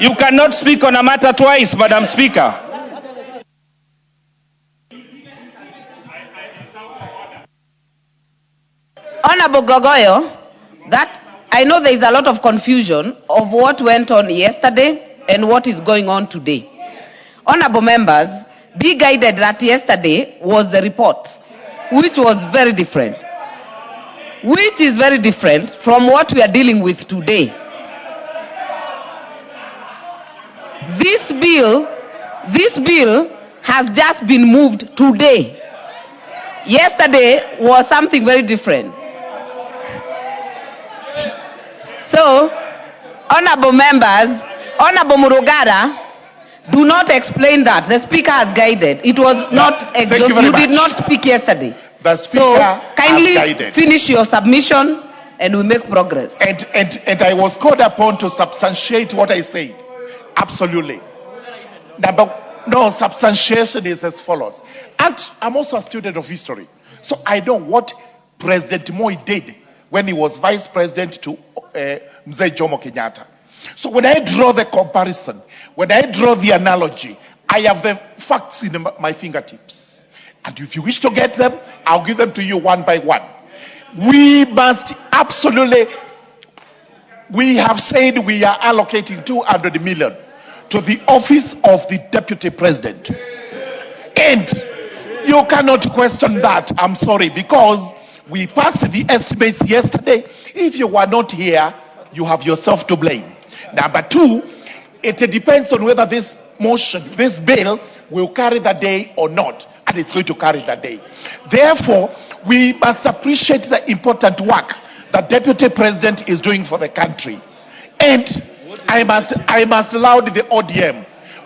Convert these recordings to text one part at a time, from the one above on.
You cannot speak on a matter twice, Madam Speaker. Honorable Gogoyo, that I know there is a lot of confusion of what went on yesterday and what is going on today. Honorable members, be guided that yesterday was the report, which was very different, which is very different from what we are dealing with today. This bill has just been moved today. Yesterday was something very different. So, honorable members, Honorable Murugara, do not explain that. The speaker has guided. It was not exhaustive. You did not speak yesterday. The speaker so kindly has guided. Finish your submission and we make progress. And I was called upon to substantiate what I said. Absolutely. No, substantiation is as follows. And I'm also a student of history. So I know what President Moi did when he was vice president to Mzee Jomo Kenyatta. So when I draw the comparison, when I draw the analogy, I have the facts in my fingertips. And if you wish to get them, I'll give them to you one by one. We must absolutely, we have said we are allocating 200 million to the office of the deputy president. And you cannot question that, I'm sorry, because we passed the estimates yesterday. If you were not here, you have yourself to blame. Number two, it depends on whether this motion, this bill, will carry the day or not. And it's going to carry the day. Therefore, we must appreciate the important work that Deputy President is doing for the country. And I must laud the ODM.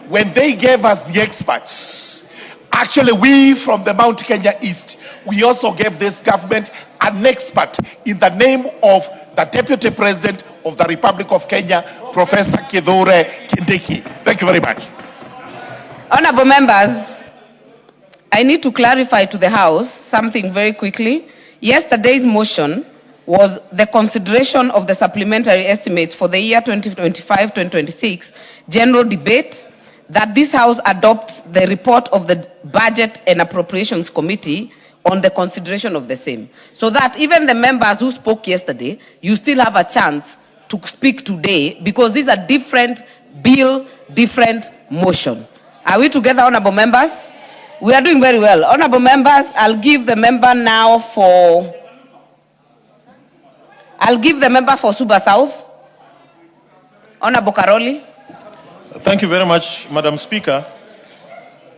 When they gave us the experts, actually we from the Mount Kenya East, we also gave this government an expert in the name of the Deputy President of the Republic of Kenya, Professor Kithure Kindiki. Thank you very much. Honorable members, I need to clarify to the House something very quickly. Yesterday's motion was the consideration of the supplementary estimates for the year 2025-2026 general debate, that this House adopts the report of the Budget and Appropriations Committee on the consideration of the same. So that even the members who spoke yesterday, you still have a chance to speak today, because these are different bill, different motion. Are we together, honorable members? We are doing very well. Honorable members, I'll give the member for Suba South. Honorable Caroli. Thank you very much, Madam Speaker.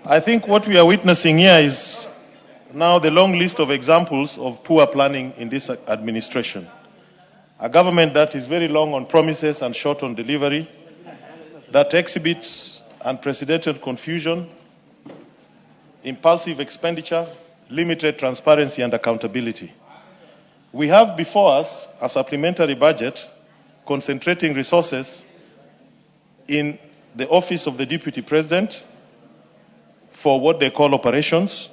I think what we are witnessing here is now the long list of examples of poor planning in this administration. A government that is very long on promises and short on delivery, that exhibits unprecedented confusion, impulsive expenditure, limited transparency and accountability. We have before us a supplementary budget concentrating resources in the office of the Deputy President for what they call operations,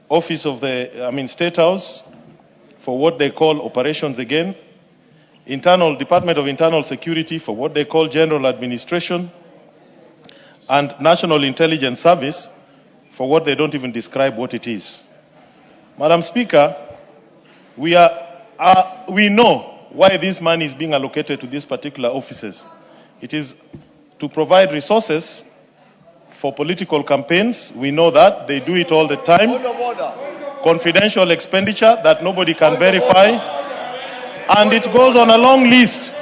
office of the State House for what they call operations again, Department of Internal Security for what they call general administration, and National Intelligence Service for what they don't even describe what it is. Madam Speaker, we know why this money is being allocated to these particular offices. It is to provide resources for political campaigns. We know that. They do it all the time. Confidential expenditure that nobody can verify. And it goes on a long list,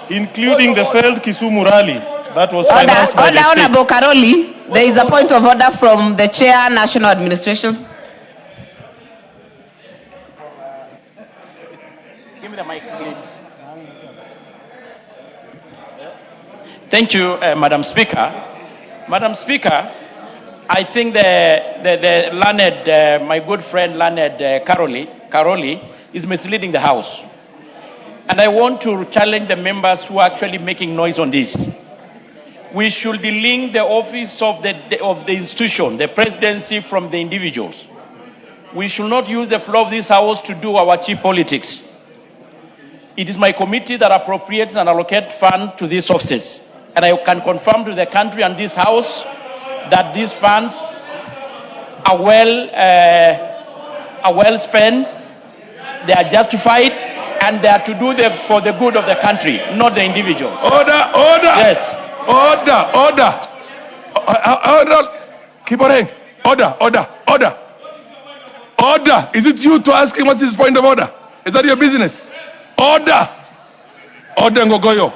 including the failed Kisumu rally that was financed by the state. Honorable Caroli, there is a point of order from the Chair, National Administration. Give me the mic, please. Thank you, Madam Speaker. Madam Speaker, I think the learned, my good friend learned Caroli is misleading the House. And I want to challenge the members who are actually making noise on this. We should delink the office of the institution, the presidency, from the individuals. We should not use the floor of this House to do our cheap politics. It is my committee that appropriates and allocates funds to these offices. And I can confirm to the country and this house that these funds are well spent, they are justified, and they are to do for the good of the country, not the individuals. Order! Yes. Order! Keep on saying. Order! Is it you to ask him what's his point of order? Is that your business? Order, Ngogoyo.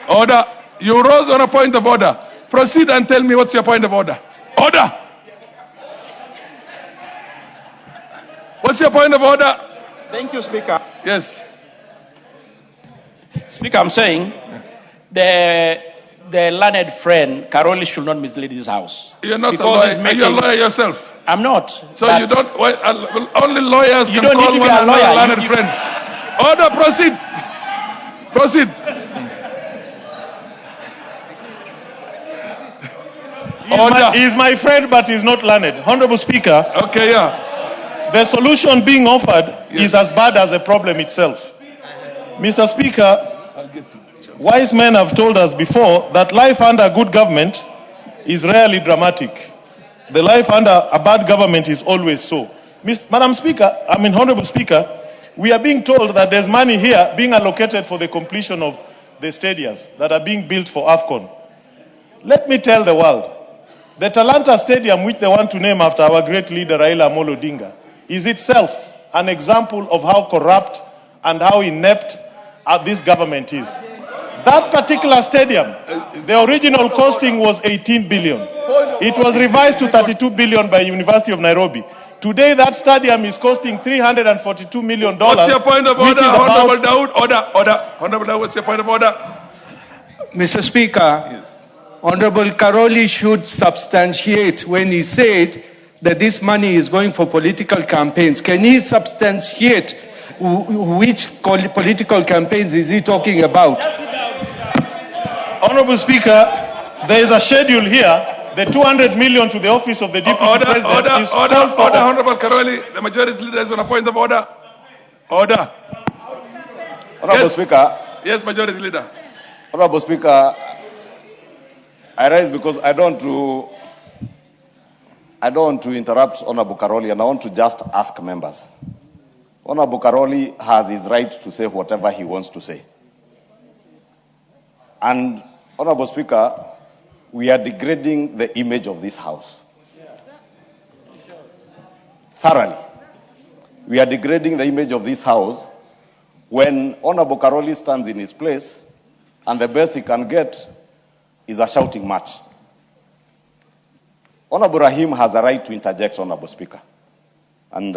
Order. You rose on a point of order. Proceed and tell me what's your point of order. Order. What's your point of order? Thank you, Speaker. Yes. Speaker, I'm saying the learned friend, Caroli, should not mislead this house. You're not a lawyer. Are you a lawyer yourself? I'm not. So you don't, only lawyers You can don't call need to one be a lawyer. another learned friends. Order, proceed. He's my friend, but he's not learned. Honorable Speaker. Okay, yeah. The solution being offered is as bad as the problem itself. Mr. Speaker, wise men have told us before that life under good government is rarely dramatic. The life under a bad government is always so. Honorable Speaker, we are being told that there's money here being allocated for the completion of the stadiums that are being built for AFCON. Let me tell the world, the Talanta Stadium, which they want to name after our great leader Raila Odinga, is itself an example of how corrupt and how inept this government is. That particular stadium, the original costing was 18 billion. It was revised to 32 billion by University of Nairobi. Today, that stadium is costing $342 million. What's your point of order, Honorable Dawood? Order. Honorable Dawood, what's your point of order? Mr. Speaker, Yes. Honorable Caroli should substantiate when he said that this money is going for political campaigns. Can he substantiate which political campaigns is he talking about? Honorable Speaker, there is a schedule here. The 200 million to the office of the Deputy President is called for. Order, Honorable Caroli. The majority leader is on a point of order. Order. Honorable Speaker. Yes, majority leader. Honorable Speaker, I rise because I don't want to interrupt Honorable Caroli, and I want to just ask members. Honorable Caroli has his right to say whatever he wants to say. And Honorable Speaker, we are degrading the image of this house. Thoroughly. We are degrading the image of this house when Honorable Caroli stands in his place and the best he can get is a shouting match. Honorable Rahim has a right to interject, Honorable Speaker. And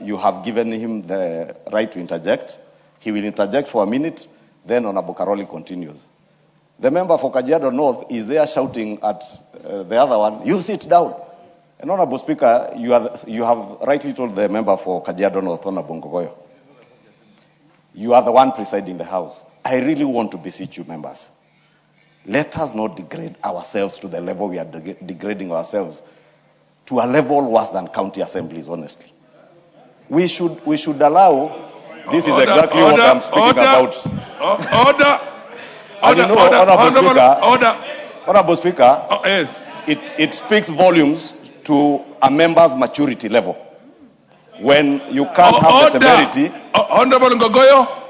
you have given him the right to interject. He will interject for a minute, then Honorable Caroli continues. The member for Kajiado North is there shouting at the other one, you sit down. And Honorable Speaker, you have rightly told the member for Kajiado North, Honorable Ngogoyo, you are the one presiding the House. I really want to beseech you, members. Let us not degrade ourselves to the level we are degrading ourselves, to a level worse than county assemblies, honestly. We should allow, this is exactly what I'm speaking about. Honorable Speaker, yes. It speaks volumes to a member's maturity level. When you can't have the temerity. Honorable Ngogoyo.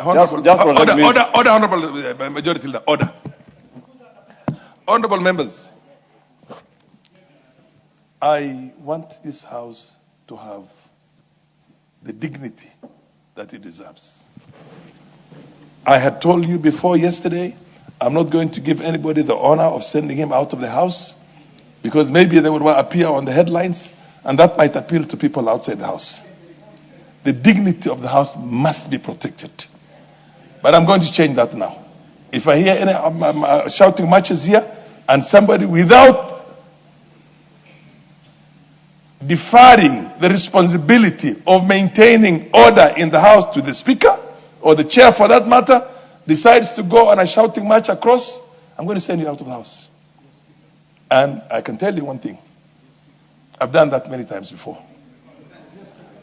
Order, Honorable Majority Leader. Order. Honorable members, I want this House to have the dignity that it deserves. I had told you before yesterday, I'm not going to give anybody the honor of sending him out of the House because maybe they would appear on the headlines and that might appeal to people outside the House. The dignity of the House must be protected. But I'm going to change that now. If I hear any shouting matches here and somebody without deferring the responsibility of maintaining order in the House to the Speaker or the Chair for that matter decides to go on a shouting match across, I'm going to send you out of the House. And I can tell you one thing. I've done that many times before.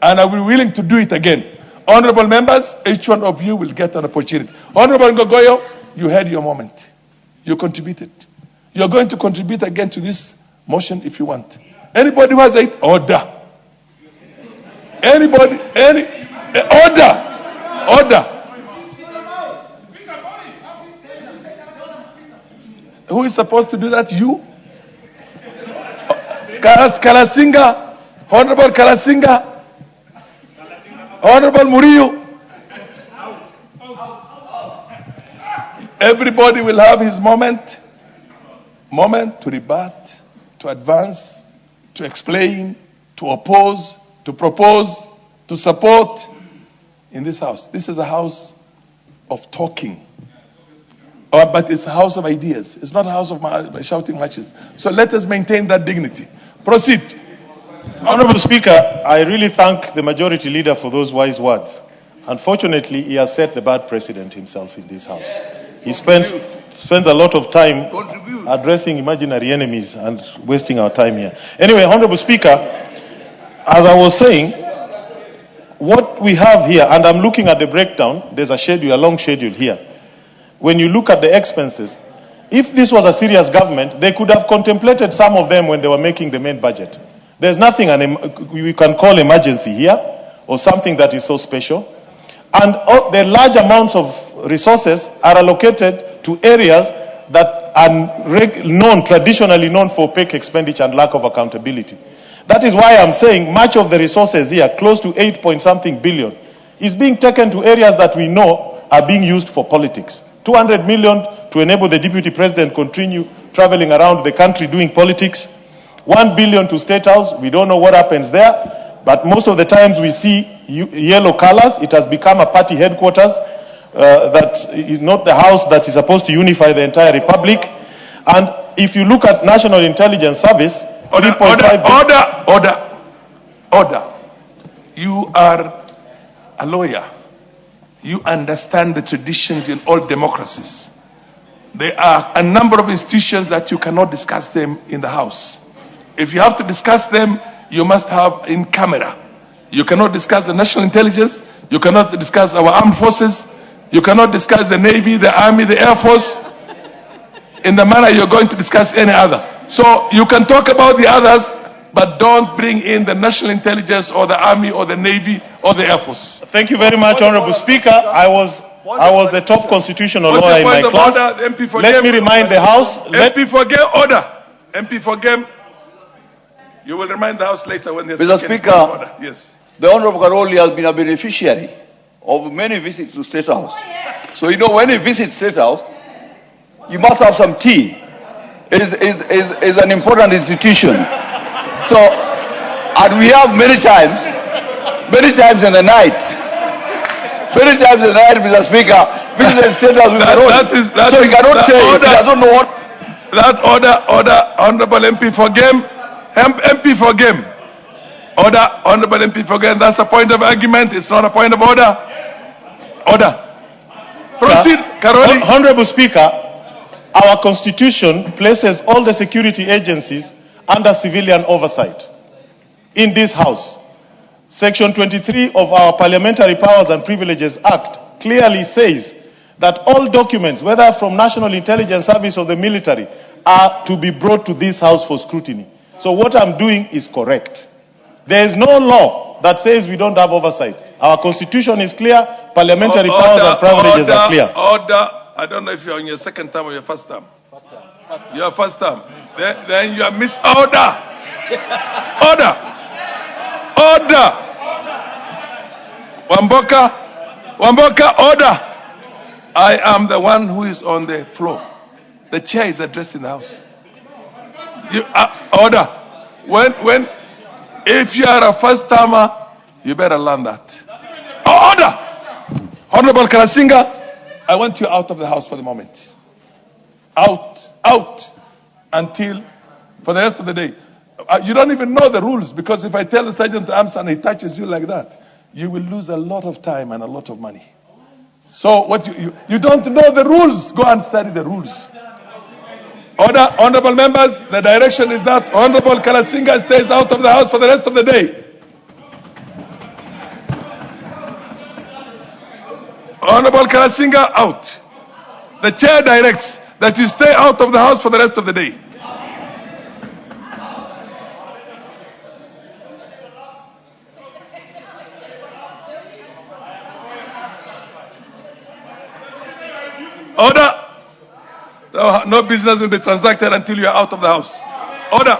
And I will be willing to do it again. Honorable members, each one of you will get an opportunity. Honorable Ngogoyo, you had your moment. You contributed. You're going to contribute again to this motion if you want. Anybody who has an order. Anybody, order. Who is supposed to do that? You? Kalasinga, Honorable Kalasinga, Honorable Murillo. Everybody will have his moment to rebut, to advance, to explain, to oppose, to propose, to support in this house. This is a house of talking. But it's a house of ideas. It's not a house of shouting matches. So let us maintain that dignity. Proceed. Honorable Speaker, I really thank the majority leader for those wise words. Unfortunately, he has set the bad precedent himself in this house. He spends a lot of time addressing imaginary enemies and wasting our time here. Anyway, Honorable Speaker, as I was saying, what we have here, and I'm looking at the breakdown, there's a schedule, a long schedule here. When you look at the expenses, if this was a serious government, they could have contemplated some of them when they were making the main budget. There's nothing we can call emergency here or something that is so special. And the large amounts of resources are allocated to areas that are traditionally known for opaque expenditure and lack of accountability. That is why I'm saying much of the resources here, close to 8-point-something billion, is being taken to areas that we know are being used for politics. 200 million to enable the deputy president continue traveling around the country doing politics. 1 billion to State House. We don't know what happens there, but most of the times we see yellow colors. It has become a party headquarters that is not the house that is supposed to unify the entire republic. And if you look at National Intelligence Service, order. You are a lawyer. You understand the traditions in all democracies. There are a number of institutions that you cannot discuss them in the House. If you have to discuss them, you must have in camera. You cannot discuss the national intelligence. You cannot discuss our armed forces. You cannot discuss the Navy, the Army, the Air Force in the manner you're going to discuss any other. So you can talk about the others, but don't bring in the national intelligence or the Army or the Navy or the Air Force. Thank you very much, Honorable Speaker. I was the top constitutional lawyer in my class. Let me remind the House. MP for game, order. MP for game. You will remind the House later when there's Mr. Speaker, order. Yes. The Honorable Caroli has been a beneficiary of many visits to State House. So you know when he visits State House, you must have some tea. It is an important institution. So, and we have many times in the night, Mr. Speaker, visiting State House with Caroli. So he cannot say he doesn't know what. That order, Honorable MP for game. MP for game. Order, Honorable MP for game. That's a point of argument. It's not a point of order. Order. Proceed, Caroli. Honorable Speaker, our Constitution places all the security agencies under civilian oversight in this House. Section 23 of our Parliamentary Powers and Privileges Act clearly says that all documents, whether from National Intelligence Service or the military, are to be brought to this House for scrutiny. So what I'm doing is correct. There is no law that says we don't have oversight. Our Constitution is clear, parliamentary powers and privileges are clear. Order. I don't know if you're on your second term or your first term. Your first term. Then you have missed order. Order. Wamboka, order. I am the one who is on the floor. The chair is addressing the House. You order. If you are a first termer, you better learn that. Order. Honorable Kalasinga, I want you out of the House for the moment. Out until for the rest of the day. You don't even know the rules, because if I tell the sergeant to arms and he touches you like that, you will lose a lot of time and a lot of money. So what you don't know the rules, go and study the rules. Order, honorable members, the direction is that Honorable Kalasinga stays out of the House for the rest of the day. Honorable Kalasinga, out. The chair directs that you stay out of the house for the rest of the day. Order. No business will be transacted until you are out of the house. Order.